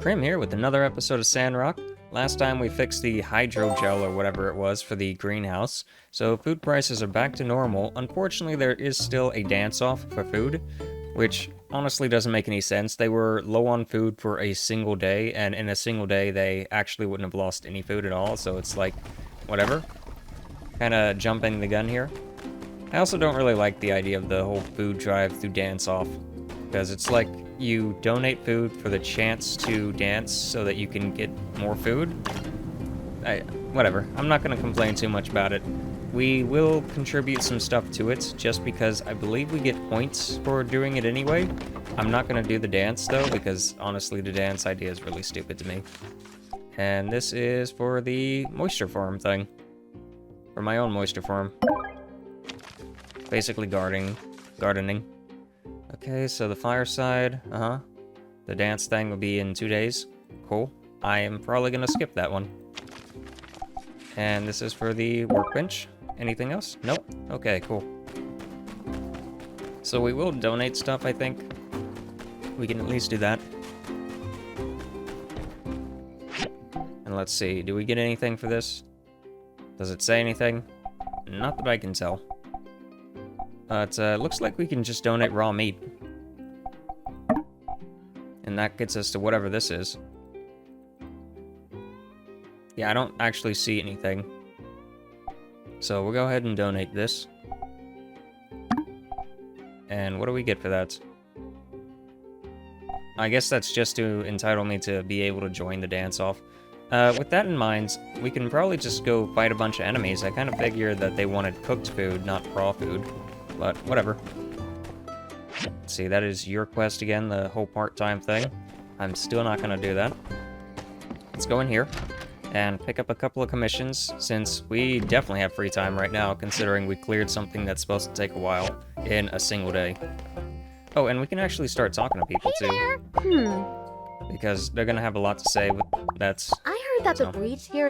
Crim here with another episode of Sandrock. Last time we fixed the hydrogel or whatever it was for the greenhouse, so food prices are back to normal. Unfortunately, there is still a dance-off for food, which honestly doesn't make any sense. They were low on food for a single day, and in a single day they actually wouldn't have lost any food at all, so it's like, whatever. Kinda jumping the gun here. I also don't really like the idea of the whole food drive through dance-off, because it's like you donate food for the chance to dance so that you can get more food. Whatever. I'm not going to complain too much about it. We will contribute some stuff to it, just because I believe we get points for doing it anyway. I'm not going to do the dance, though, because honestly, the dance idea is really stupid to me. And this is for the moisture farm thing. For my own moisture farm. Basically gardening. Okay, so the fireside, the dance thing will be in 2 days. Cool. I am probably gonna skip that one. And this is for the workbench. Anything else? Nope. Okay, cool. So we will donate stuff, I think. We can at least do that. And let's see, do we get anything for this? Does it say anything? Not that I can tell. But looks like we can just donate raw meat. And that gets us to whatever this is. Yeah, I don't actually see anything. So we'll go ahead and donate this. And what do we get for that? I guess that's just to entitle me to be able to join the dance-off. With that in mind, we can probably just go fight a bunch of enemies. I kind of figured that they wanted cooked food, not raw food. But whatever. Let's see, that is your quest again, the whole part-time thing. I'm still not gonna do that. Let's go in here and pick up a couple of commissions, since we definitely have free time right now, considering we cleared something that's supposed to take a while in a single day. Oh, and we can actually start talking to people too. Because they're gonna have a lot to say with that's... I heard that the breach here...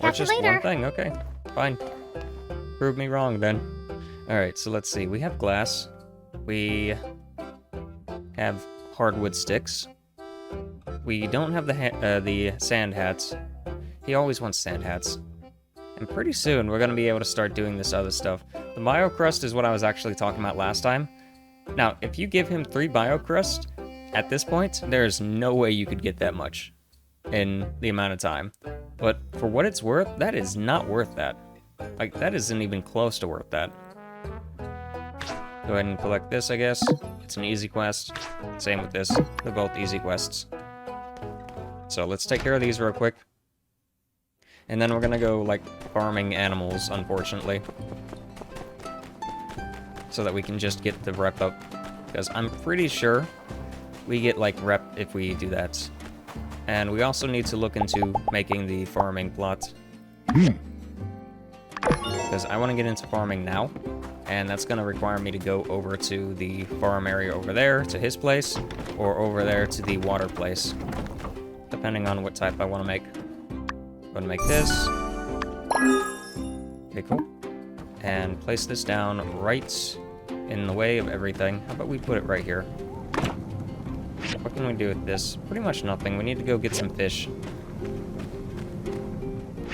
Or just one thing, okay. Fine. Prove me wrong then. Alright, so let's see. We have glass. We have hardwood sticks. We don't have the sand hats. He always wants sand hats. And pretty soon, we're going to be able to start doing this other stuff. The biocrust is what I was actually talking about last time. Now, if you give him 3 biocrust, at this point, there's no way you could get that much in the amount of time. But for what it's worth, that is not worth that. Like, that isn't even close to worth that. Go ahead and collect this, I guess. It's an easy quest. Same with this. They're both easy quests. So let's take care of these real quick. And then we're gonna go, like, farming animals, unfortunately. So that we can just get the rep up. Because I'm pretty sure we get, like, rep if we do that. And we also need to look into making the farming plot. Because I want to get into farming now. And that's going to require me to go over to the farm area over there, to his place, or over there to the water place, depending on what type I want to make. I'm going to make this. Okay, cool. And place this down right in the way of everything. How about we put it right here? What can we do with this? Pretty much nothing. We need to go get some fish.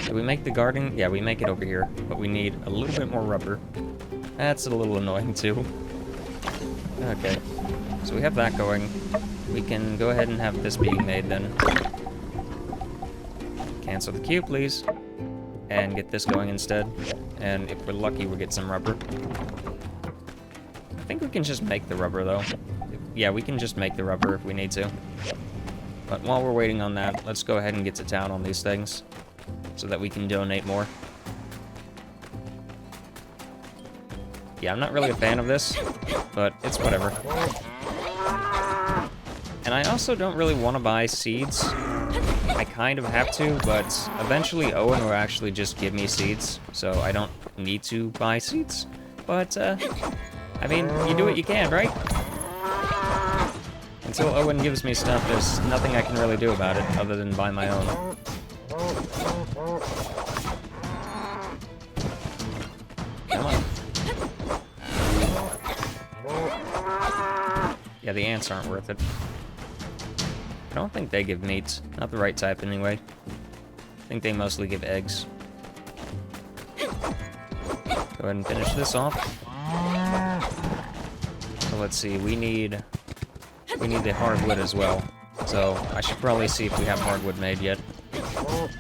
Do we make the garden? Yeah, we make it over here, but we need a little bit more rubber. That's a little annoying, too. Okay, so we have that going. We can go ahead and have this being made, then. Cancel the queue, please. And get this going instead. And if we're lucky, we'll get some rubber. I think we can just make the rubber, though. Yeah, we can just make the rubber if we need to. But while we're waiting on that, let's go ahead and get to town on these things, so that we can donate more. Yeah, I'm not really a fan of this, but it's whatever. And I also don't really want to buy seeds. I kind of have to, but eventually Owen will actually just give me seeds, so I don't need to buy seeds. But, I mean, you do what you can, right? Until Owen gives me stuff, there's nothing I can really do about it, other than buy my own. Come on. Yeah, the ants aren't worth it. I don't think they give meat. Not the right type, anyway. I think they mostly give eggs. Go ahead and finish this off. So let's see, we need the hardwood as well. So I should probably see if we have hardwood made yet.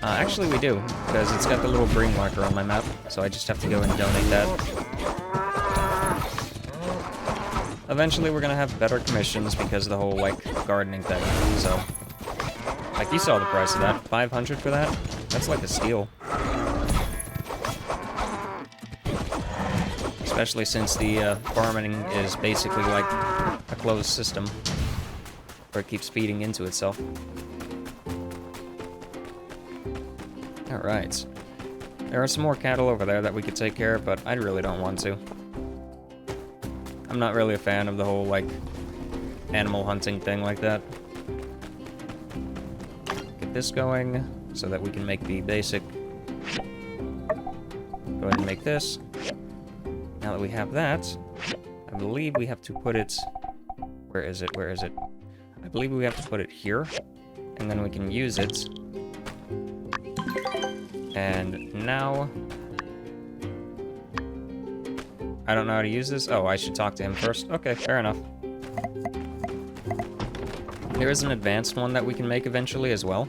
Actually we do, because it's got the little green marker on my map, so I just have to go and donate that. Eventually we're gonna have better commissions because of the whole, like, gardening thing, so... Like, you saw the price of that. 500 for that? That's like a steal. Especially since the farming is basically like a closed system, where it keeps feeding into itself. Alright. There are some more cattle over there that we could take care of, but I really don't want to. I'm not really a fan of the whole, like, animal hunting thing like that. Get this going, so that we can make the basic... Go ahead and make this. Now that we have that, I believe we have to put it... Where is it? Where is it? I believe we have to put it here, and then we can use it. And now... I don't know how to use this. Oh, I should talk to him first. Okay, fair enough. There is an advanced one that we can make eventually as well.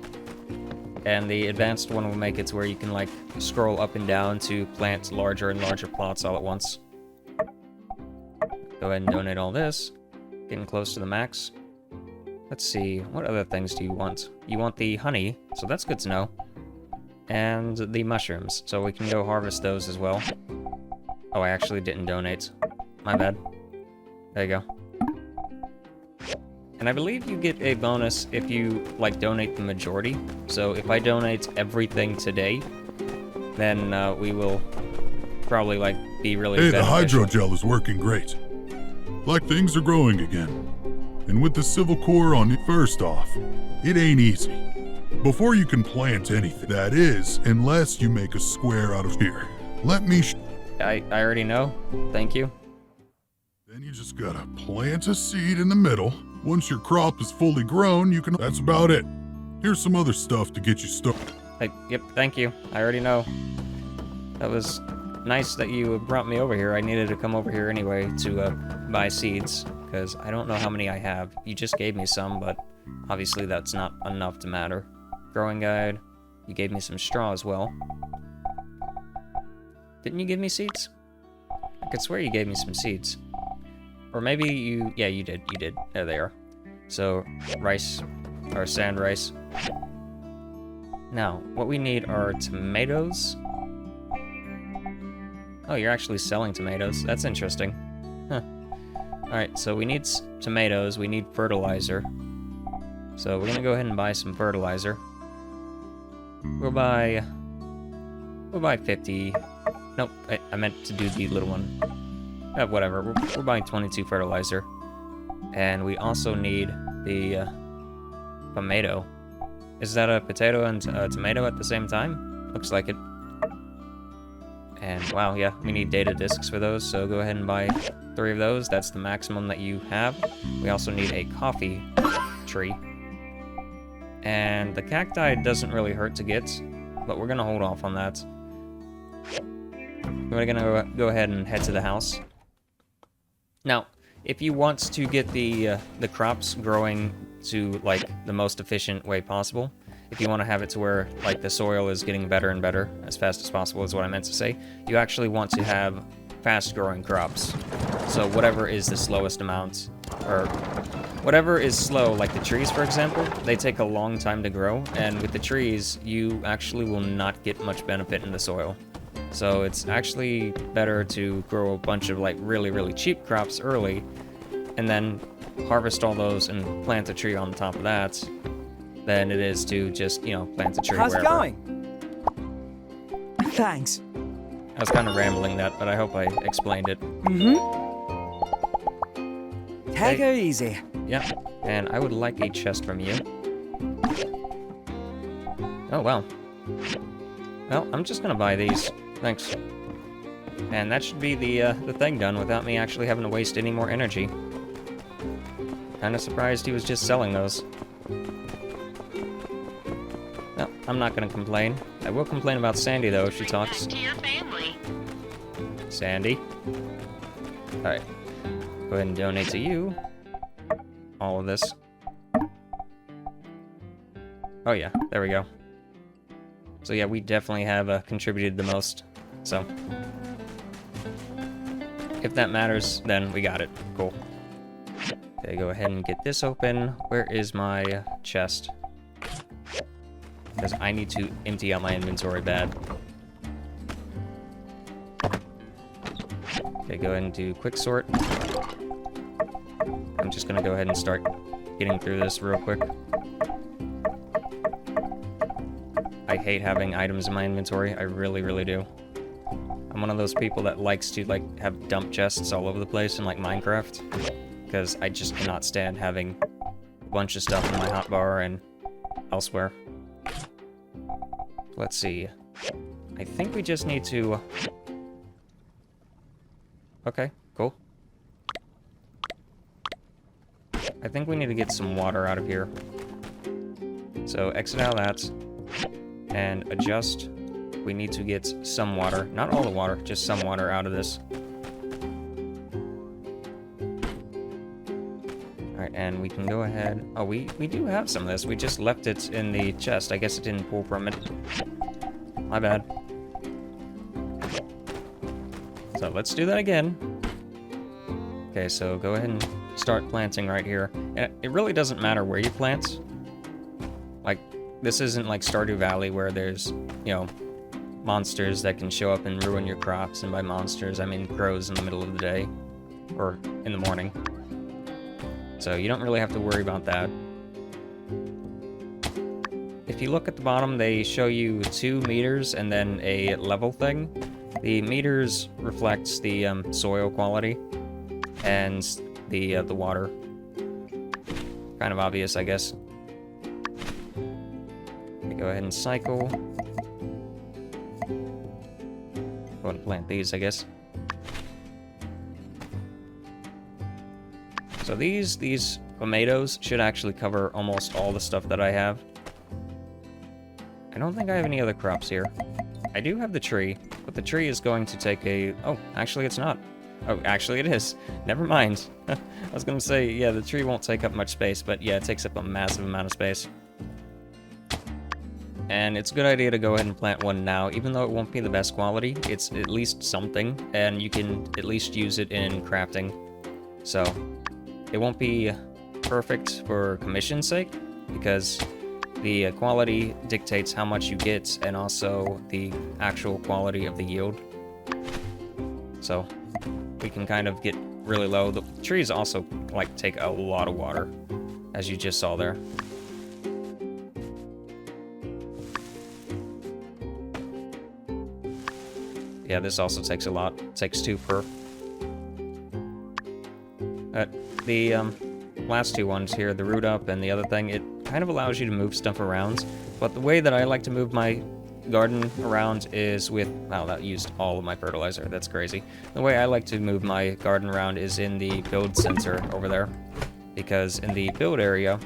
And the advanced one will make it to where you can, like, scroll up and down to plant larger and larger plots all at once. Go ahead and donate all this. Getting close to the max. Let's see, what other things do you want? You want the honey, so that's good to know. And the mushrooms, so we can go harvest those as well. Oh, I actually didn't donate. My bad. There you go. And I believe you get a bonus if you, like, donate the majority. So if I donate everything today, then we will probably, like, be really beneficial. The hydrogel is working great. Like things are growing again. And with the Civil Corps on it, first off, it ain't easy. Before you can plant anything, that is, unless you make a square out of here. Let me I already know. Thank you. Then you just gotta plant a seed in the middle. Once your crop is fully grown, you can... That's about it. Here's some other stuff to get you started. Yep, thank you. I already know. That was nice that you brought me over here. I needed to come over here anyway to buy seeds, because I don't know how many I have. You just gave me some, but obviously that's not enough to matter. Growing guide. You gave me some straw as well. Didn't you give me seeds? I could swear you gave me some seeds. Or maybe you... Yeah, you did. You did. There they are. So, rice. Or sand rice. Now, what we need are tomatoes. Oh, you're actually selling tomatoes. That's interesting. Huh. Alright, so we need tomatoes. We need fertilizer. So we're gonna go ahead and buy some fertilizer. We'll buy 50... Nope, I meant to do the little one. Whatever, we're buying 22 fertilizer. And we also need the tomato. Is that a potato and a tomato at the same time? Looks like it. And wow, yeah, we need data discs for those, so go ahead and buy 3 of those. That's the maximum that you have. We also need a coffee tree. And the cacti doesn't really hurt to get, but we're gonna hold off on that. We're gonna go ahead and head to the house. Now, if you want to get the crops growing to, like, the most efficient way possible, if you want to have it to where, like, the soil is getting better and better as fast as possible is what I meant to say, you actually want to have fast-growing crops. So whatever is the slowest amount, or whatever is slow, like the trees, for example, they take a long time to grow, and with the trees, you actually will not get much benefit in the soil. So it's actually better to grow a bunch of, like, really, really cheap crops early, and then harvest all those and plant a tree on top of that, than it is to just, you know, plant a tree How's wherever. it going? Thanks. I was kind of rambling that, but I hope I explained it. Take her easy. Yeah, and I would like a chest from you. Oh, wow. Well, I'm just gonna buy these. Thanks. And that should be the thing done without me actually having to waste any more energy. Kinda surprised he was just selling those. No, I'm not gonna complain. I will complain about Sandy, though, if she talks. To your family. Sandy. Alright. Go ahead and donate to you. All of this. Oh yeah, there we go. So yeah, we definitely have contributed the most. So, if that matters, then we got it. Cool. Okay, go ahead and get this open. Where is my chest? Because I need to empty out my inventory bad. Okay, go ahead and do quick sort. I'm just gonna go ahead and start getting through this real quick. I hate having items in my inventory. I really, really do. I'm one of those people that likes to, like, have dump chests all over the place in, like, Minecraft. Because I just cannot stand having a bunch of stuff in my hotbar and elsewhere. Let's see. I think we just need to... Okay, cool. I think we need to get some water out of here. So exit out of that. And adjust. We need to get some water. Not all the water, just some water out of this. Alright, and we can go ahead... Oh, we do have some of this. We just left it in the chest. I guess it didn't pull from it. My bad. So let's do that again. Okay, so go ahead and start planting right here. And it really doesn't matter where you plant. Like, this isn't like Stardew Valley where there's, you know, monsters that can show up and ruin your crops. And by monsters, I mean crows in the middle of the day. Or in the morning. So you don't really have to worry about that. If you look at the bottom, they show you 2 meters and then a level thing. The meters reflects the soil quality and the water. Kind of obvious, I guess. Okay, go ahead and cycle. Go ahead and plant these, I guess. So these tomatoes should actually cover almost all the stuff that I have. I don't think I have any other crops here. I do have the tree, but the tree is going to take a... Oh, actually it's not. Oh, actually it is. Never mind. I was going to say, yeah, the tree won't take up much space, but yeah, it takes up a massive amount of space. And it's a good idea to go ahead and plant one now, even though it won't be the best quality. It's at least something, and you can at least use it in crafting. So, it won't be perfect for commission's sake, because the quality dictates how much you get, and also the actual quality of the yield. So, we can kind of get really low. The trees also, like, take a lot of water, as you just saw there. Yeah, this also takes a lot. It takes 2 per. The last 2 ones here, the root up and the other thing, it kind of allows you to move stuff around. But the way that I like to move my garden around is with... Wow, that used all of my fertilizer. That's crazy. The way I like to move my garden around is in the build center over there. Because in the build area,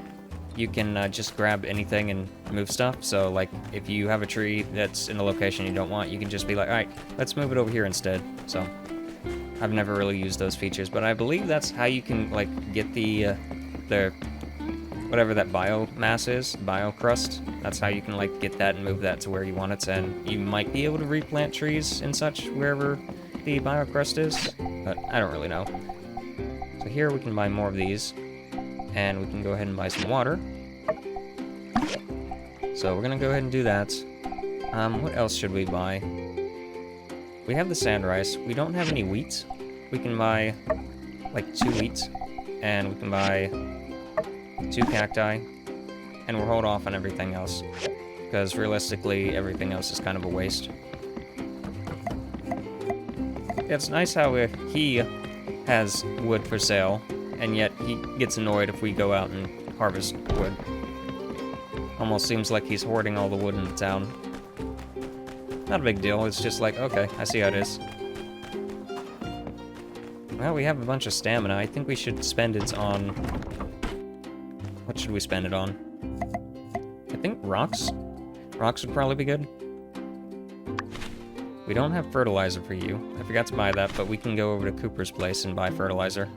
you can just grab anything and move stuff. So, like, if you have a tree that's in a location you don't want, you can just be like, alright, let's move it over here instead. So, I've never really used those features, but I believe that's how you can, like, get the whatever that biomass is, biocrust. That's how you can, like, get that and move that to where you want it, and you might be able to replant trees and such wherever the biocrust is, but I don't really know. So here we can buy more of these, and we can go ahead and buy some water. So we're gonna go ahead and do that. What else should we buy? We have the sand rice. We don't have any wheat. We can buy, like, 2 wheat, and we can buy 2 cacti, and we'll hold off on everything else, because realistically, everything else is kind of a waste. It's nice how he has wood for sale, and yet he gets annoyed if we go out and harvest wood. Almost seems like he's hoarding all the wood in the town. Not a big deal, it's just like, okay, I see how it is. Well, we have a bunch of stamina. I think we should spend it on... What should we spend it on? I think rocks. Rocks would probably be good. We don't have fertilizer for you. I forgot to buy that, but we can go over to Cooper's place and buy fertilizer.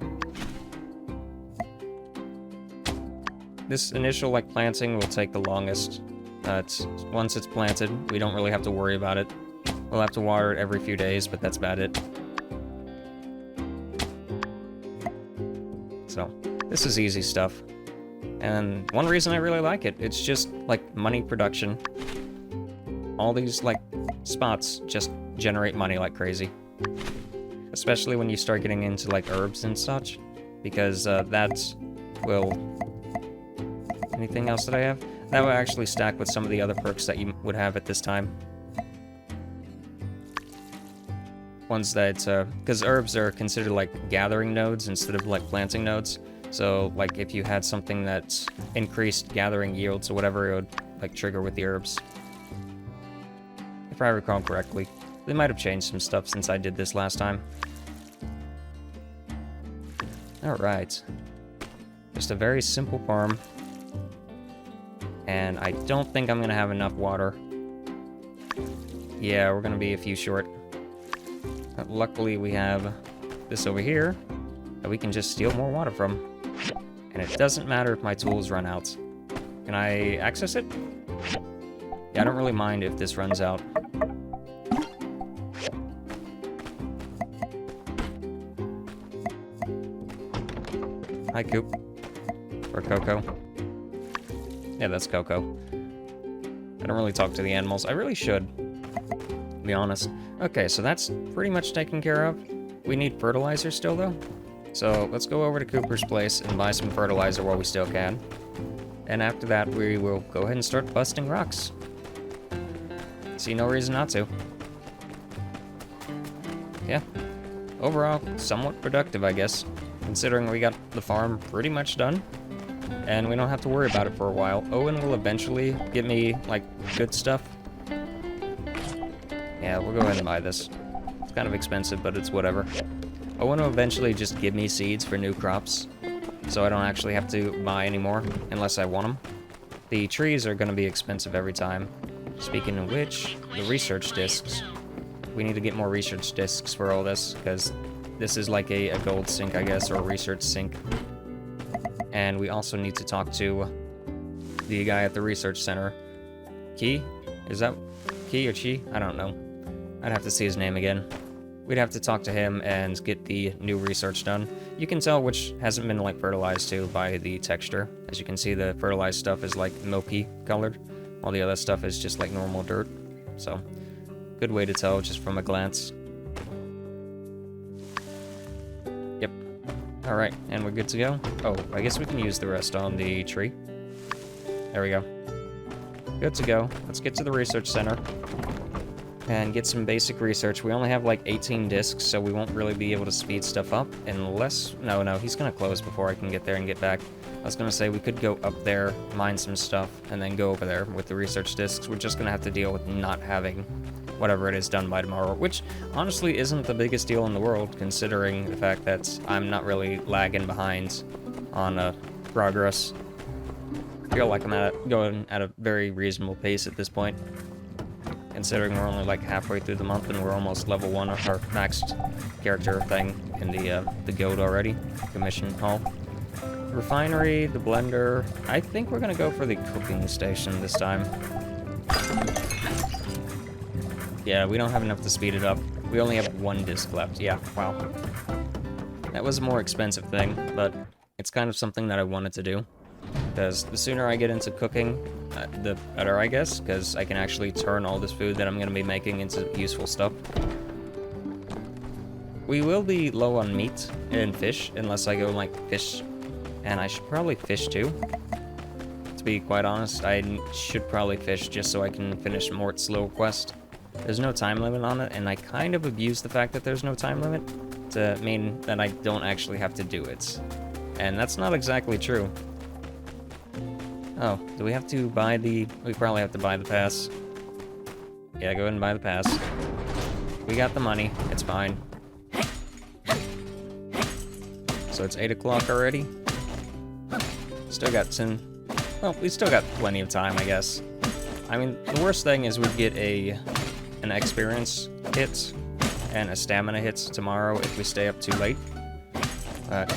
This initial, like, planting will take the longest. Once it's planted, we don't really have to worry about it. We'll have to water it every few days, but that's about it. So, this is easy stuff. And one reason I really like it, it's just, like, money production. All these, like, spots just generate money like crazy. Especially when you start getting into, like, herbs and such. Because, that will... Anything else that I have? That will actually stack with some of the other perks that you would have at this time. Ones that, because herbs are considered, like, gathering nodes instead of, like, planting nodes. So, like, if you had something that increased gathering yields or whatever, it would, like, trigger with the herbs. If I recall correctly. They might have changed some stuff since I did this last time. Alright. Just a very simple farm. And I don't think I'm gonna have enough water. Yeah, we're gonna be a few short. But luckily we have this over here that we can just steal more water from. And it doesn't matter if my tools run out. Can I access it? Yeah, I don't really mind if this runs out. Hi, Coop. Or Coco. Yeah, that's Coco. I don't really talk to the animals. I really should, to be honest. Okay, so that's pretty much taken care of. We need fertilizer still, though. So let's go over to Cooper's place and buy some fertilizer while we still can. And after that, we will go ahead and start busting rocks. See no reason not to. Yeah. Overall, somewhat productive, I guess. Considering we got the farm pretty much done. And we don't have to worry about it for a while. Owen will eventually give me, like, good stuff. Yeah, we'll go ahead and buy this. It's kind of expensive, but it's whatever. Owen will eventually just give me seeds for new crops. So I don't actually have to buy anymore, unless I want them. The trees are going to be expensive every time. Speaking of which, the research discs. We need to get more research discs for all this, because this is like a gold sink, I guess, or a research sink. And we also need to talk to the guy at the research center. Key? Is that Key or Chi? I don't know. I'd have to see his name again. We'd have to talk to him and get the new research done. You can tell which hasn't been, like, fertilized too by the texture. As you can see, the fertilized stuff is, like, milky colored, while the other stuff is just, like, normal dirt. So, good way to tell just from a glance. Yep. Alright, and we're good to go. Oh, I guess we can use the rest on the tree. There we go. Good to go. Let's get to the research center and get some basic research. We only have like 18 discs, so we won't really be able to speed stuff up unless... No, he's gonna close before I can get there and get back. I was gonna say we could go up there, mine some stuff, and then go over there with the research discs. We're just gonna have to deal with not having whatever it is done by tomorrow, which honestly isn't the biggest deal in the world, considering the fact that I'm not really lagging behind on progress. I feel like I'm going at a very reasonable pace at this point, considering we're only like halfway through the month and we're almost level 1 of our maxed character thing in the guild already, commission hall. Refinery, the blender. I think we're gonna go for the cooking station this time. Yeah, we don't have enough to speed it up. We only have 1 disc left. Yeah, wow. That was a more expensive thing, but it's kind of something that I wanted to do. Because the sooner I get into cooking, the better, I guess, because I can actually turn all this food that I'm going to be making into useful stuff. We will be low on meat and fish, unless I go, like, fish. And I should probably fish, too. To be quite honest, I should probably fish just so I can finish Mort's little quest. There's no time limit on it, and I kind of abuse the fact that there's no time limit to mean that I don't actually have to do it. And that's not exactly true. Oh, do we have to buy the... We probably have to buy the pass. Yeah, go ahead and buy the pass. We got the money. It's fine. So it's 8 o'clock already. Still got 10 Well, we still got plenty of time, I guess. I mean, the worst thing is we'd get an experience hit and a stamina hits tomorrow if we stay up too late. But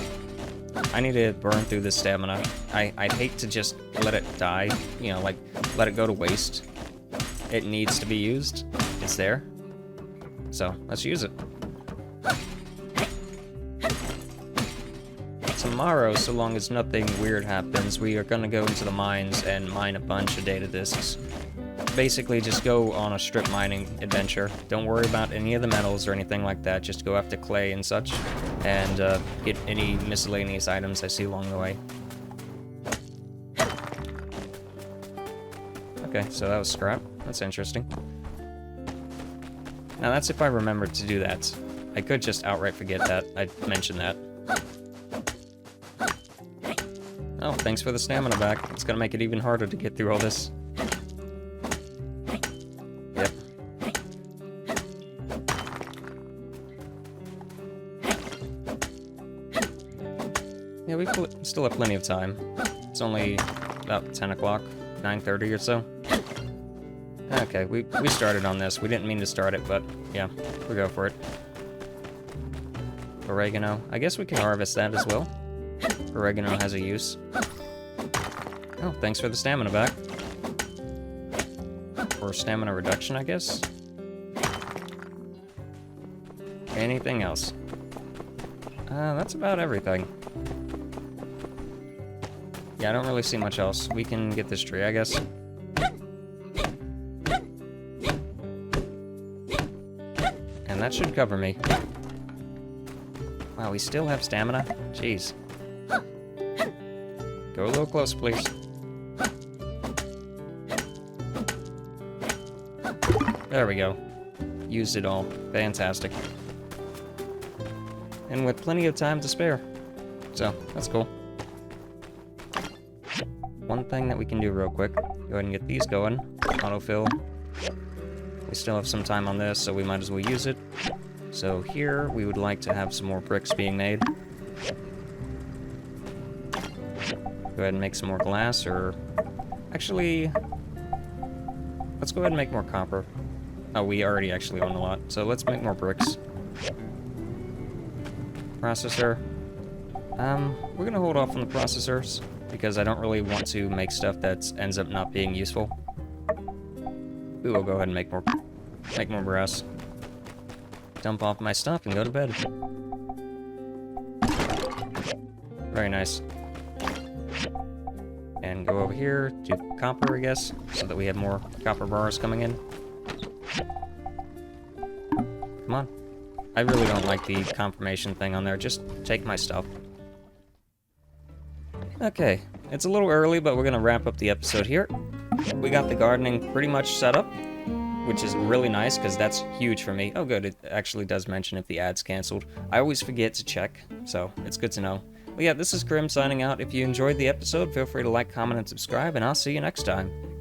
I need to burn through this stamina. I'd hate to just let it die, you know, like, let it go to waste. It needs to be used. It's there. So, let's use it. Tomorrow, so long as nothing weird happens, we are gonna go into the mines and mine a bunch of data disks. Basically, just go on a strip mining adventure. Don't worry about any of the metals or anything like that. Just go after clay and such, and get any miscellaneous items I see along the way. Okay, so that was scrap. That's interesting. Now that's if I remembered to do that. I could just outright forget that I mentioned that. Oh, thanks for the stamina back. It's gonna make it even harder to get through all this. Yep. Yeah, we still have plenty of time. It's only about 10 o'clock, 9:30 or so. Okay, we started on this. We didn't mean to start it, but yeah, we'll go for it. Oregano. I guess we can harvest that as well. Oregano has a use. Oh, thanks for the stamina back. Or stamina reduction, I guess. Anything else? That's about everything. Yeah, I don't really see much else. We can get this tree, I guess. And that should cover me. Wow, we still have stamina? Jeez. Go a little closer, please. There we go. Used it all. Fantastic. And with plenty of time to spare. So, that's cool. One thing that we can do real quick. Go ahead and get these going. Autofill. We still have some time on this, so we might as well use it. So here, we would like to have some more bricks being made. Go ahead and make some more glass, or... Actually... Let's go ahead and make more copper. Oh, we already actually own a lot, so let's make more bricks. Processor. We're gonna hold off on the processors, because I don't really want to make stuff that ends up not being useful. We will go ahead and make more brass. Dump off my stuff and go to bed. Very nice. And go over here, do copper, I guess, so that we have more copper bars coming in. Come on. I really don't like the confirmation thing on there. Just take my stuff. Okay, it's a little early, but we're gonna wrap up the episode here. We got the gardening pretty much set up, which is really nice, because that's huge for me. Oh good, it actually does mention if the ad's canceled. I always forget to check, so it's good to know. But yeah, this is Crim signing out. If you enjoyed the episode, feel free to like, comment, and subscribe, and I'll see you next time.